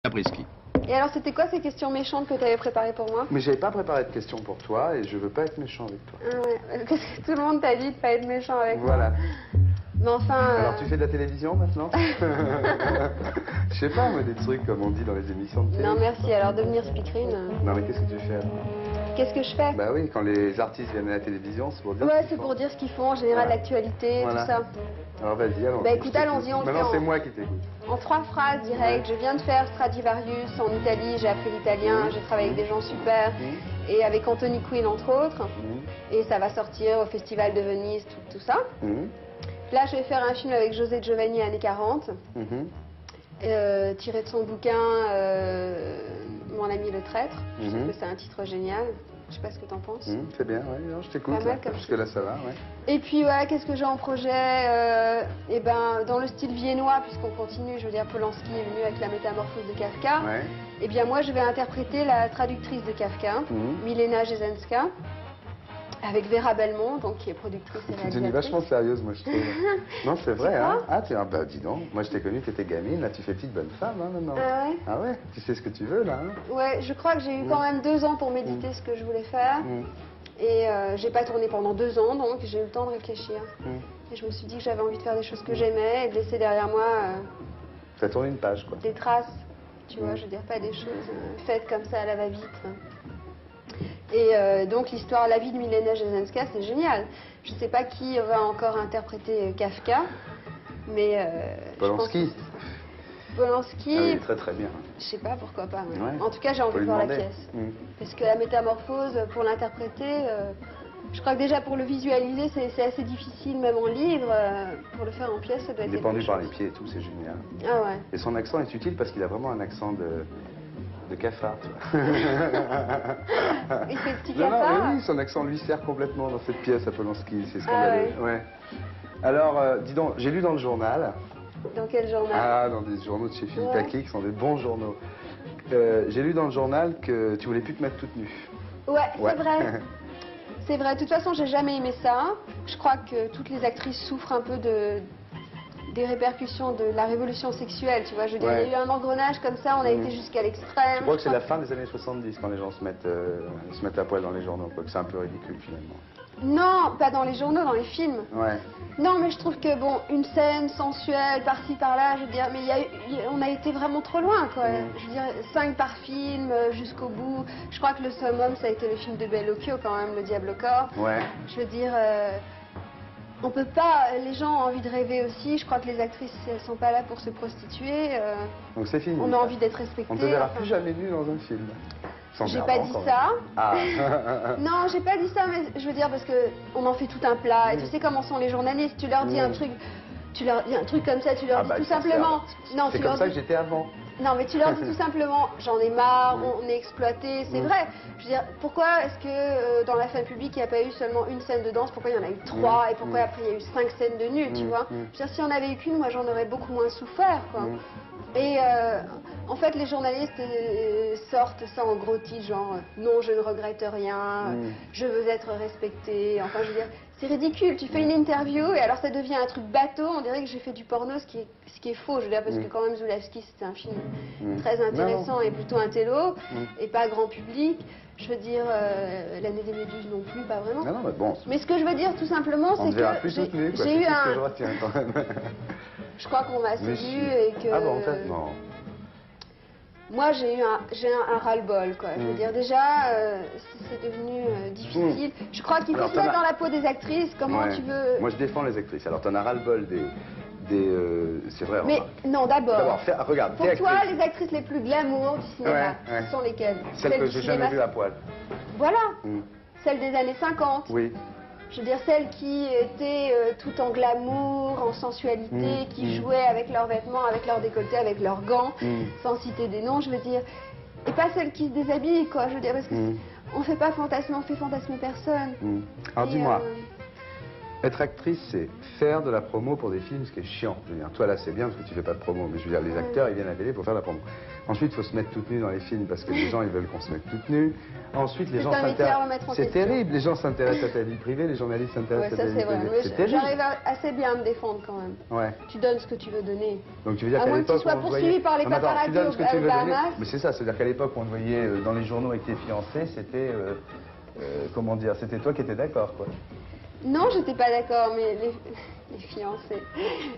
Après-ski. Et alors, c'était quoi ces questions méchantes que tu avais préparées pour moi? Mais j'avais pas préparé de questions pour toi et je veux pas être méchant avec toi. Ah ouais, parce que tout le monde t'a dit de pas être méchant avec Voilà. moi. Mais enfin... Alors tu fais de la télévision maintenant? Je sais pas, moi, des trucs comme on dit dans les émissions de télé. Non, merci. Alors, devenir speakerine... Non, mais qu'est-ce que tu fais alors? Qu'est-ce que je fais? Bah oui, quand les artistes viennent à la télévision, c'est pour dire. Ouais, c'est pour dire ce qu'ils font, en général, Voilà. l'actualité, Voilà. tout ça. Alors vas-y, allons-y. Bah écoute, allons-y, on le fait Maintenant, en- c'est moi qui t'écoute. En 3 phrases directes, je viens de faire Stradivarius en Italie, j'ai appris l'italien, j'ai travaillé avec des gens super, et avec Anthony Quinn entre autres, et ça va sortir au Festival de Venise, tout ça. Là, je vais faire un film avec José Giovanni, années 40, tiré de son bouquin Mon ami le traître. Je trouve que c'est un titre génial. Je sais pas ce que t'en penses. C'est bien, ouais, non, je t'écoute. Pas mal là. comme Parce que là, ça va, ouais. Et puis voilà, qu'est-ce que j'ai en projet? Eh ben, dans le style viennois, puisqu'on continue, je veux dire, Polanski est venu avec la métamorphose de Kafka. Ouais. Eh bien, moi, je vais interpréter la traductrice de Kafka, Milena Jesenska, avec Vera Belmont, donc qui est productrice et Tu es réalisatrice. vachement sérieuse, moi, je trouve. Non, c'est vrai, crois? hein. Ah, tu bah, dis donc. Moi, je t'ai connue, tu étais gamine. Là, tu fais petite bonne femme, hein, maintenant. Ah ouais? Ah ouais? Tu sais ce que tu veux, là, hein? Ouais, je crois que j'ai eu quand même 2 ans pour méditer ce que je voulais faire. Et j'ai pas tourné pendant 2 ans, donc j'ai eu le temps de réfléchir. Et je me suis dit que j'avais envie de faire des choses que j'aimais et de laisser derrière moi Ça tourne une page, quoi. des traces, tu vois, je veux dire, pas des choses faites comme ça à la va-vite. Et donc l'histoire, la vie de Milena Jesenska, c'est génial. Je sais pas qui va encore interpréter Kafka, mais Polanski. je pense que Polanski, Ah oui, très très bien. je sais pas, pourquoi pas. Ouais. Ouais. En tout cas, j'ai envie Faut de lui voir la demander. pièce. Parce que la métamorphose, pour l'interpréter, je crois que déjà pour le visualiser, c'est assez difficile, même en livre. Pour le faire en pièce, ça doit être Il est pendu quelque par les chose. pieds et tout, c'est génial. Ah ouais. Et son accent est utile parce qu'il a vraiment un accent de cafard, tu vois. Il fait petit Non, cafard. mais oui, son accent lui sert complètement dans cette pièce à Polanski, c'est scandaleux. Ah ouais. Alors, dis donc, j'ai lu dans le journal, Dans quel journal? dans des journaux de chez Philippe Ouais. Aki, qui sont des bons journaux, j'ai lu dans le journal que tu voulais plus te mettre toute nue. Ouais, Ouais. c'est vrai. C'est vrai. De toute façon, j'ai jamais aimé ça. Je crois que toutes les actrices souffrent un peu des répercussions de la révolution sexuelle, tu vois. Je veux dire, Ouais. il y a eu un engrenage comme ça, on a été jusqu'à l'extrême. Je crois que c'est la fin des années 70 quand les gens se mettent à poil dans les journaux, quoi, que c'est un peu ridicule finalement. Non, pas dans les journaux, dans les films. Ouais. Non, mais je trouve que, bon, une scène sensuelle, par-ci, par-là, je veux dire, mais on a été vraiment trop loin, quoi. Je veux dire, 5 par film, jusqu'au bout. Je crois que le summum, ça a été le film de Bellocchio, quand même, Le Diable au corps. Ouais. Je veux dire, on peut pas, les gens ont envie de rêver aussi. Je crois que les actrices, elles sont pas là pour se prostituer. Donc c'est fini. On a envie d'être respectées. On te verra enfin. plus jamais nu dans un film. Sans J'ai perdre pas dit encore. ça. Ah. Non, j'ai pas dit ça, mais je veux dire parce que on en fait tout un plat. Et tu sais comment sont les journalistes. Tu leur dis un truc, tu leur dis un truc comme ça, tu leur Ah dis bah, tout c'est simplement. Non, C'est tu comme leur ça que dis. j'étais avant. Non, mais tu leur dis tout simplement, j'en ai marre, on est exploité, c'est vrai. Je veux dire, pourquoi est-ce que dans la femme publique, il n'y a pas eu seulement une scène de danse? Pourquoi il y en a eu 3? Et pourquoi après, il y a eu 5 scènes de nu, tu vois? Je veux dire, si on avait eu qu'une, moi, j'en aurais beaucoup moins souffert, quoi. Et en fait, les journalistes sortent ça en gros titres, genre non, je ne regrette rien, je veux être respectée. Enfin, je veux dire, c'est ridicule. Tu fais une interview et alors ça devient un truc bateau. On dirait que j'ai fait du porno, ce qui est faux. Je veux dire, parce que quand même, Zulawski, c'était un film très intéressant et plutôt intello et pas grand public. Je veux dire, L'année des méduses non plus, pas vraiment. Non, non, mais bon. Mais ce que je veux dire, tout simplement, On c'est te verra que plus soutenu, quoi. j'ai C'est eu tout ce que je un... retiens quand même. Je crois qu'on m'a Mais séduit si. et que... Ah bon, en fait, non. Moi, j'ai un ras-le-bol, quoi. Je veux dire, déjà, c'est devenu difficile. Je crois qu'il faut Alors, se mettre t'en as- dans la peau des actrices. Comment Ouais. tu veux... Moi, je défends les actrices. Alors, t'en as ras-le-bol c'est vrai, Mais remarque. non, d'abord. Regarde, Pour t'es toi, actrice. les actrices les plus glamour du cinéma, Ouais, ouais. ce sont lesquelles? Celle que du j'ai jamais cinéma- vue à poil. Voilà. Celles des années 50. Oui. Je veux dire, celles qui étaient tout en glamour, en sensualité, qui jouaient avec leurs vêtements, avec leurs décolletés, avec leurs gants, sans citer des noms, je veux dire. Et pas celles qui se déshabillent, quoi, je veux dire, parce que on fait pas fantasmer, on fait fantasmer personne. Alors, Et, dis-moi, Être actrice, c'est faire de la promo pour des films, ce qui est chiant. Je veux dire, toi là c'est bien parce que tu fais pas de promo, mais je veux dire, les acteurs ils viennent à la télé pour faire de la promo. Ensuite, il faut se mettre toute nue dans les films parce que les gens ils veulent qu'on se mette toute nue. Ensuite, les gens s'intéressent. C'est terrible, les gens s'intéressent à ta vie privée, les journalistes s'intéressent à ta vie privée. C'est terrible. J'arrive assez bien à me défendre quand même. Ouais. Tu donnes ce que tu veux donner. Donc tu veux dire qu'à l'époque, tu sois poursuivi par les paparazzi au Bahamas. Mais c'est ça, c'est-à-dire qu'à l'époque, on te voyait dans les journaux avec tes fiancés, c'était comment dire, c'était toi qui étais d'accord, quoi. Non, j'étais pas d'accord, mais les fiancés,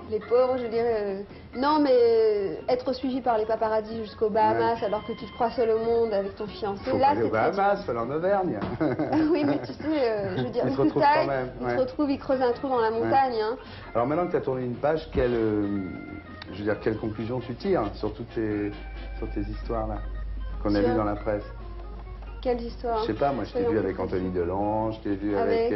les pauvres, je dirais... non, mais être suivi par les paparazzi jusqu'au Bahamas, alors que tu te crois seul au monde avec ton fiancé, faut là, c'est... Faut au Bahamas, faut aller en Auvergne. Oui, mais tu sais, je veux dire, ils se retrouvent quand même. Ils se retrouvent, ils creusent un trou dans la montagne. Hein. Alors maintenant que tu as tourné une page, je veux dire, quelle conclusion tu tires sur toutes ces histoires-là qu'on a vues dans la presse? Quelles histoires? Je sais pas, moi je t'ai vu avec Anthony Delange, je t'ai vu avec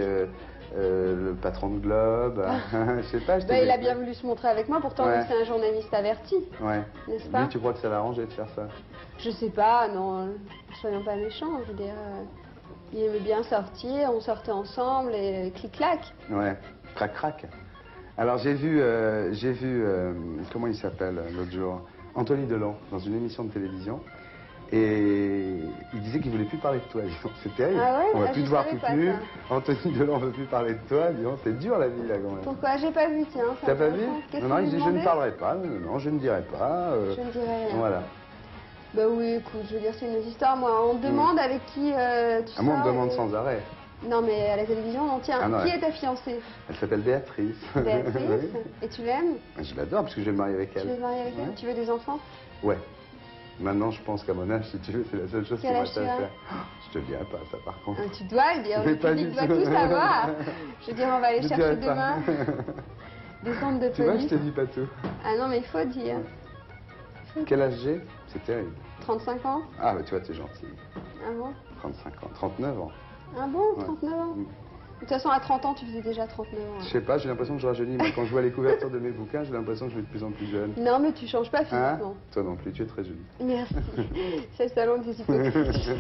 le patron de Globe, je sais pas. Il a bien voulu se montrer avec moi, pourtant c'est un journaliste averti, n'est-ce pas? Lui, tu crois que ça va arranger de faire ça? Je sais pas, non, soyons pas méchants, je veux dire, il aimait bien sortir, on sortait ensemble et clic-clac. Ouais, crac-crac. Alors j'ai vu, comment il s'appelle l'autre jour? Anthony Delange, dans une émission de télévision. Et il disait qu'il voulait plus parler de toi. C'est terrible. Ah ouais, on va plus te voir toute nue. Anthony Delange veut plus parler de toi. C'est dur la vie là quand même. Pourquoi? J'ai pas vu, tiens. T'as pas vu? Non, il dit je ne parlerai pas. Non, je ne dirai pas. Je ne dirai rien. Voilà. Bah oui, écoute, je veux dire, c'est une histoire. Moi, on me demande avec qui tu sors. Moi, on me demande sans arrêt. Non, mais à la télévision, on tient. Qui est ta fiancée? Elle s'appelle Béatrice. Béatrice. Et tu l'aimes? Je l'adore parce que je vais me marier avec elle. Tu veux te marier avec elle? Tu veux des enfants? Ouais. Maintenant, je pense qu'à mon âge, si tu veux, c'est la seule chose qui va te faire. Je te le dirai pas, ça, par contre. Tu dois le dire, le public doit tout savoir. Je veux dire, on va aller chercher demain des centres de police. Tu vois, je te dis pas tout. Ah non, mais il faut dire. Quel âge j'ai? C'est terrible. 35 ans. Ah, bah tu vois, t'es gentil. Ah bon? 35 ans. 39 ans. Ah bon, 39 ans? De toute façon, à 30 ans, tu faisais déjà 39 ans. Je sais pas, j'ai l'impression que je rajeunis. Moi, quand je vois les couvertures de mes bouquins, j'ai l'impression que je vais de plus en plus jeune. Non, mais tu changes pas physiquement. Toi non plus, tu es très jolie. Merci. C'est le salon des hypocrites.